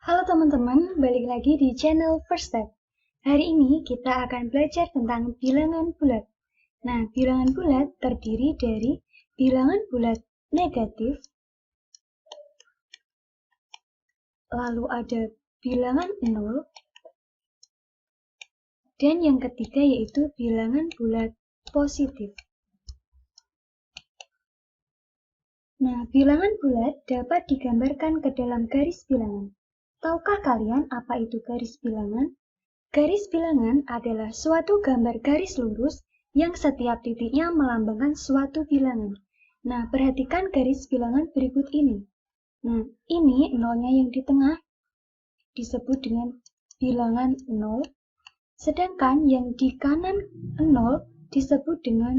Halo teman-teman, balik lagi di channel First Step. Hari ini kita akan belajar tentang bilangan bulat. Nah, bilangan bulat terdiri dari bilangan bulat negatif, lalu ada bilangan 0, dan yang ketiga yaitu bilangan bulat positif. Nah, bilangan bulat dapat digambarkan ke dalam garis bilangan. Tahukah kalian apa itu garis bilangan? Garis bilangan adalah suatu gambar garis lurus yang setiap titiknya melambangkan suatu bilangan. Nah, perhatikan garis bilangan berikut ini. Nah, ini nolnya yang di tengah disebut dengan bilangan 0, sedangkan yang di kanan 0 disebut dengan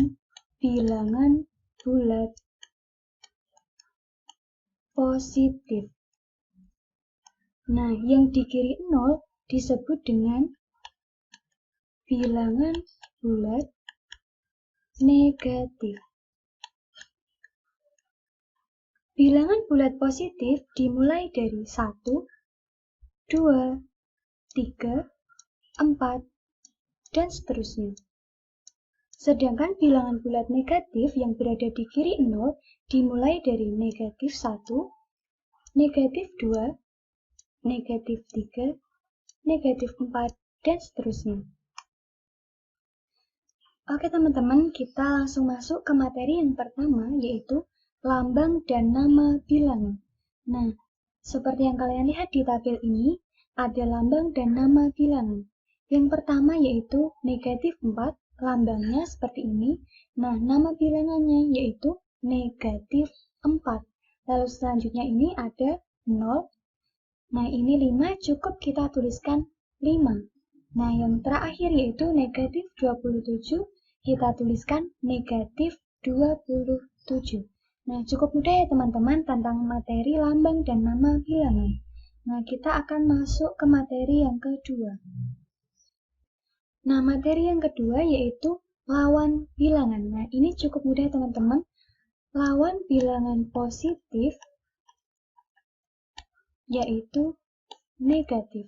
bilangan bulat positif. Nah, yang di kiri 0 disebut dengan bilangan bulat negatif. Bilangan bulat positif dimulai dari 1, 2, 3, 4, dan seterusnya. Sedangkan bilangan bulat negatif yang berada di kiri 0 dimulai dari negatif 1, negatif 2, negatif 3, negatif 4, dan seterusnya. Oke teman-teman, kita langsung masuk ke materi yang pertama, yaitu lambang dan nama bilangan. Nah, seperti yang kalian lihat di tabel ini, ada lambang dan nama bilangan. Yang pertama yaitu negatif 4, lambangnya seperti ini. Nah, nama bilangannya yaitu negatif 4. Lalu selanjutnya ini ada 0. Nah, ini 5, cukup kita tuliskan 5. Nah, yang terakhir yaitu negatif 27, kita tuliskan negatif 27. Nah, cukup mudah ya teman-teman tentang materi lambang dan nama bilangan. Nah, kita akan masuk ke materi yang kedua. Nah, materi yang kedua yaitu lawan bilangan. Nah, ini cukup mudah teman-teman. Lawan bilangan positif yaitu negatif.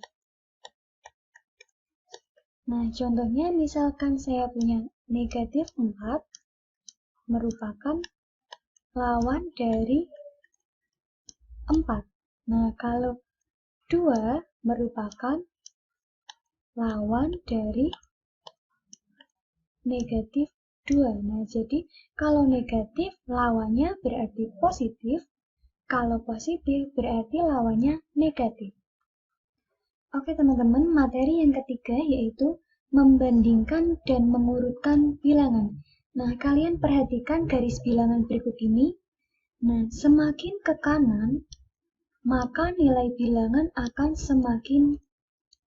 Nah, contohnya misalkan saya punya negatif 4 merupakan lawan dari 4. Nah, kalau 2 merupakan lawan dari negatif 2. Nah, jadi kalau negatif lawannya berarti positif, kalau positif berarti lawannya negatif. Oke teman-teman, materi yang ketiga yaitu membandingkan dan mengurutkan bilangan. Nah, kalian perhatikan garis bilangan berikut ini. Nah, semakin ke kanan, maka nilai bilangan akan semakin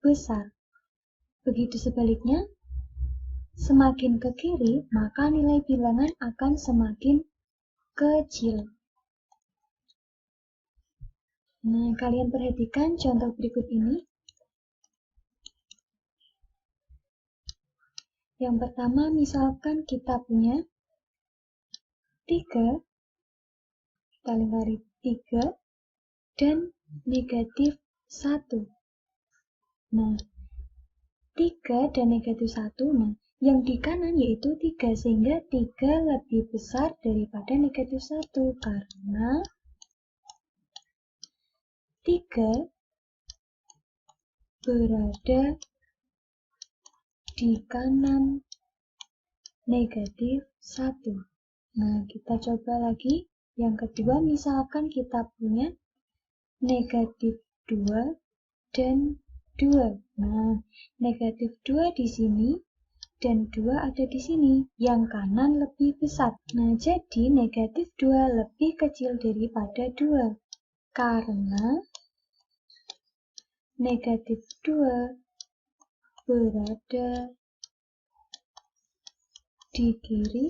besar. Begitu sebaliknya, semakin ke kiri, maka nilai bilangan akan semakin kecil. Nah, kalian perhatikan contoh berikut ini. Yang pertama, misalkan kita punya 3, kita lingkari 3, dan negatif 1. Nah, 3 dan negatif 1, nah, yang di kanan yaitu 3, sehingga 3 lebih besar daripada negatif 1, karena 3 berada di kanan negatif 1. Nah, kita coba lagi. Yang kedua, misalkan kita punya negatif 2 dan 2. Nah, negatif 2 di sini dan 2 ada di sini. Yang kanan lebih besar. Nah, jadi negatif 2 lebih kecil daripada 2. Karena negatif 2 berada di kiri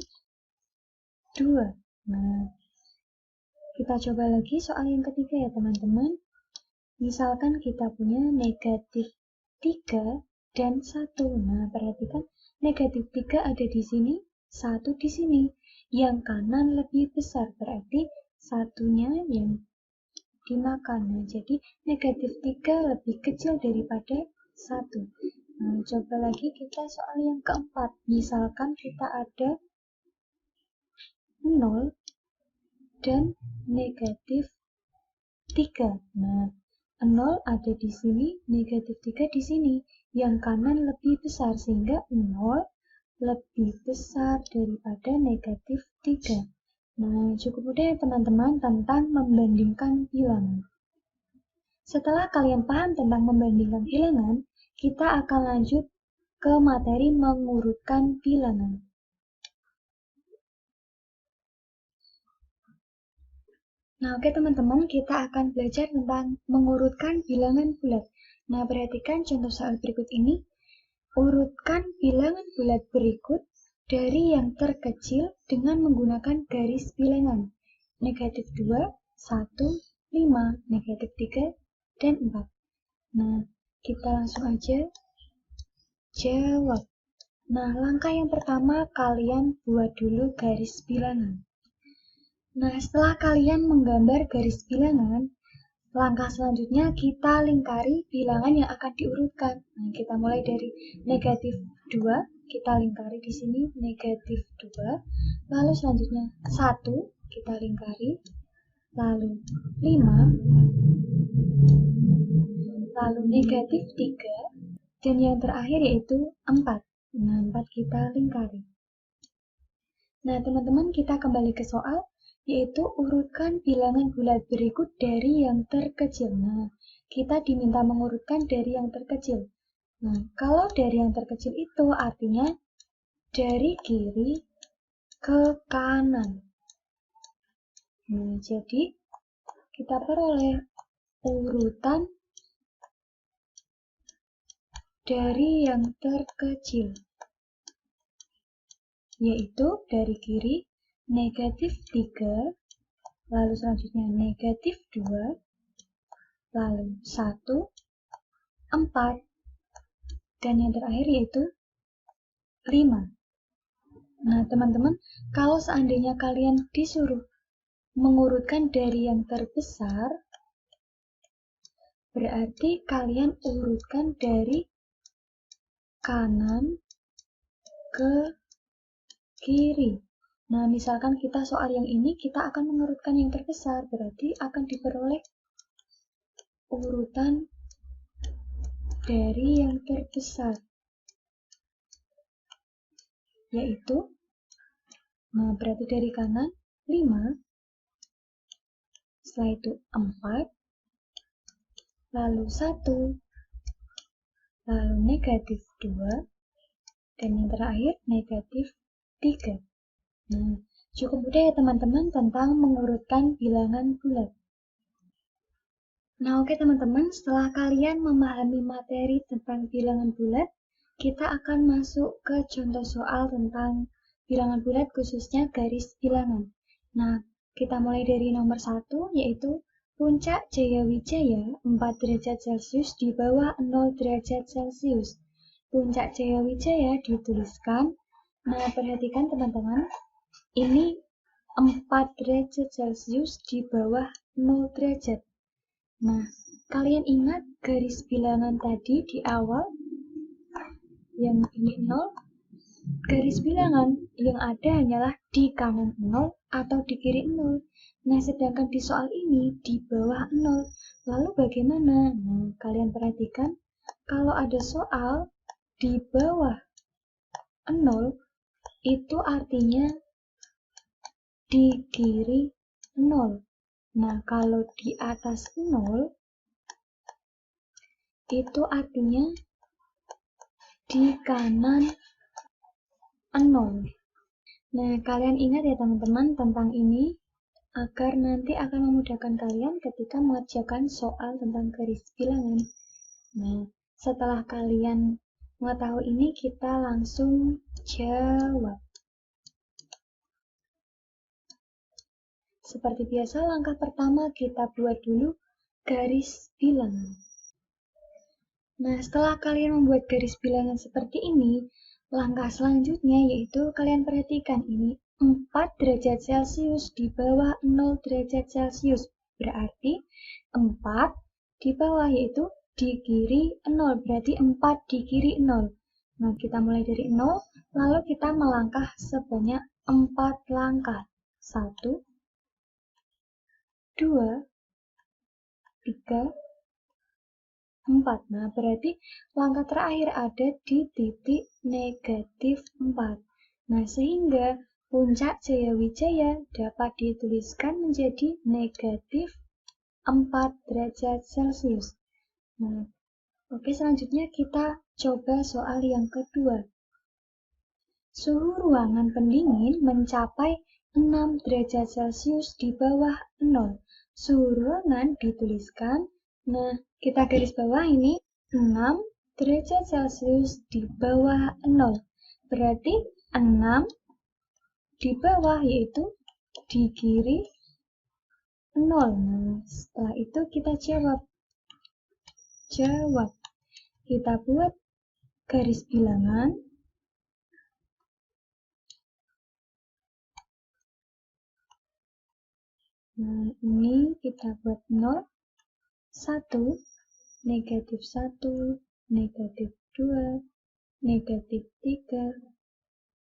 2. Nah, kita coba lagi soal yang ketiga ya teman-teman. Misalkan kita punya negatif 3 dan 1. Nah, perhatikan negatif 3 ada di sini, 1 di sini. Yang kanan lebih besar, berarti satunya yang dimakan. Nah, jadi negatif 3 lebih kecil daripada 1. Nah, coba lagi kita soal yang keempat. Misalkan kita ada 0 dan negatif 3. Nah, 0 ada di sini, negatif 3 di sini. Yang kanan lebih besar, sehingga 0 lebih besar daripada negatif 3. Nah, cukup mudah ya teman-teman tentang membandingkan bilangan. Setelah kalian paham tentang membandingkan bilangan, kita akan lanjut ke materi mengurutkan bilangan. Nah, oke teman-teman, kita akan belajar tentang mengurutkan bilangan bulat. Nah, perhatikan contoh soal berikut ini. Urutkan bilangan bulat berikut dari yang terkecil dengan menggunakan garis bilangan. Negatif 2, 1, 5, negatif 3, dan 4. Nah, kita langsung aja jawab. Nah, langkah yang pertama kalian buat dulu garis bilangan. Nah, setelah kalian menggambar garis bilangan, langkah selanjutnya kita lingkari bilangan yang akan diurutkan. Nah, kita mulai dari negatif 2, kita lingkari di sini negatif 2. Lalu selanjutnya 1, kita lingkari. Lalu 5, lalu negatif 3, dan yang terakhir yaitu 4. Nah, 4 kita lingkari. Nah, teman-teman, kita kembali ke soal, yaitu urutkan bilangan bulat berikut dari yang terkecil. Nah, kita diminta mengurutkan dari yang terkecil. Nah, kalau dari yang terkecil itu artinya dari kiri ke kanan. Nah, jadi kita peroleh urutan dari yang terkecil, yaitu dari kiri negatif 3, lalu selanjutnya negatif 2, lalu 1, 4, dan yang terakhir yaitu 5. Nah, teman-teman, kalau seandainya kalian disuruh mengurutkan dari yang terbesar, berarti kalian urutkan dari kanan ke kiri. Nah, misalkan kita soal yang ini, kita akan mengurutkan yang terbesar, berarti akan diperoleh urutan dari yang terbesar, yaitu, nah berarti dari kanan 5, setelah itu 4, lalu 1, lalu negatif 2, dan yang terakhir negatif 3. Nah, cukup mudah ya teman-teman tentang mengurutkan bilangan bulat. Nah, oke teman-teman, setelah kalian memahami materi tentang bilangan bulat, kita akan masuk ke contoh soal tentang bilangan bulat khususnya garis bilangan. Nah, kita mulai dari nomor 1, yaitu puncak Jayawijaya 4 derajat Celcius di bawah 0 derajat Celcius. Puncak Jayawijaya dituliskan. Nah, perhatikan teman-teman, ini 4 derajat Celcius di bawah 0 derajat. Nah, kalian ingat garis bilangan tadi di awal? Yang ini 0, garis bilangan yang ada hanyalah di kanan 0 atau di kiri 0. Nah, sedangkan di soal ini di bawah 0. Lalu bagaimana? Nah, kalian perhatikan, kalau ada soal di bawah 0, itu artinya di kiri 0. Nah, kalau di atas 0, itu artinya di kanan 0. Nah, kalian ingat ya teman-teman tentang ini, agar nanti akan memudahkan kalian ketika mengerjakan soal tentang garis bilangan. Nah, setelah kalian mengetahui ini, kita langsung jawab. Seperti biasa, langkah pertama kita buat dulu garis bilangan. Nah, setelah kalian membuat garis bilangan seperti ini, langkah selanjutnya yaitu kalian perhatikan ini 4 derajat Celcius di bawah 0 derajat Celcius. berarti 4 di bawah, yaitu di kiri 0, berarti 4 di kiri 0. Nah, kita mulai dari 0, lalu kita melangkah sebanyak 4 langkah. 1, 2, 3, 4. Nah, berarti langkah terakhir ada di titik negatif 4. Nah, sehingga puncak Jayawijaya dapat dituliskan menjadi negatif 4 derajat Celcius. Nah, oke, selanjutnya kita coba soal yang kedua. Suhu ruangan pendingin mencapai 6 derajat Celcius di bawah 0. Suhu ruangan dituliskan, nah kita garis bawah ini 6 derajat Celcius di bawah 0. Berarti 6 di bawah, yaitu di kiri 0. Nah, setelah itu kita jawab. Kita buat garis bilangan. Nah, ini kita buat 0, 1, negatif 1, negatif 2, negatif 3,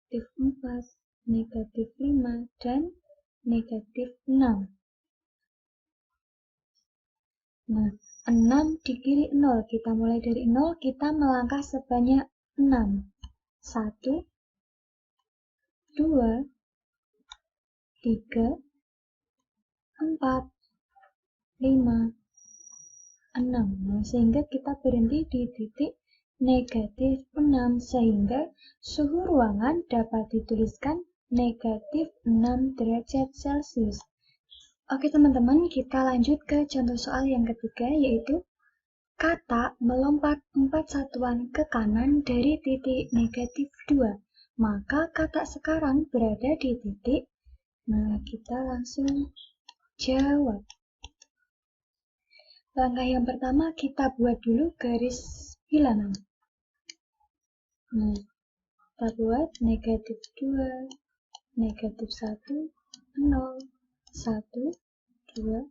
negatif 4, negatif 5, dan negatif 6. Nah, 6 di kiri 0. Kita mulai dari 0, kita melangkah sebanyak 6. 1, 2, 3, 4, 5, 6. Nah, sehingga kita berhenti di titik negatif 6, sehingga suhu ruangan dapat dituliskan negatif 6 derajat Celcius. Oke teman-teman, kita lanjut ke contoh soal yang ketiga, yaitu kata melompat 4 satuan ke kanan dari titik negatif 2. Maka kata sekarang berada di titik. Nah, kita langsung jawab. Langkah yang pertama, kita buat dulu garis bilangan. Nah, kita buat negatif 2, negatif 1, 0, 1, 2,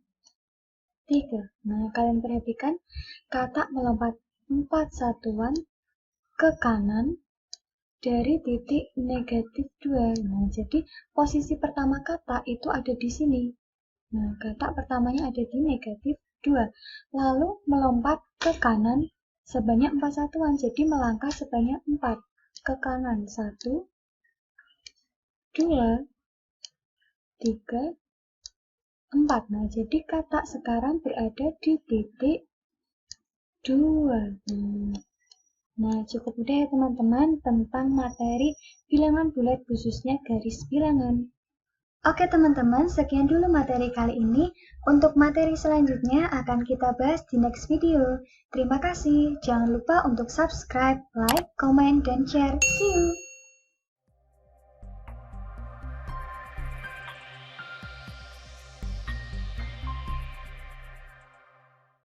3. Nah, kalian perhatikan kata melompat 4 satuan ke kanan dari titik negatif 2. Nah, jadi posisi pertama kata itu ada di sini. Nah, kata pertamanya ada di negatif 2. Lalu melompat ke kanan sebanyak 4 satuan. Jadi melangkah sebanyak 4 ke kanan. 1, 2, 3, 4. Nah, jadi kata sekarang berada di titik 2. Nah, cukup mudah ya teman-teman tentang materi bilangan bulat khususnya garis bilangan. Oke teman-teman, sekian dulu materi kali ini. Untuk materi selanjutnya akan kita bahas di next video. Terima kasih. Jangan lupa untuk subscribe, like, comment, dan share. See you!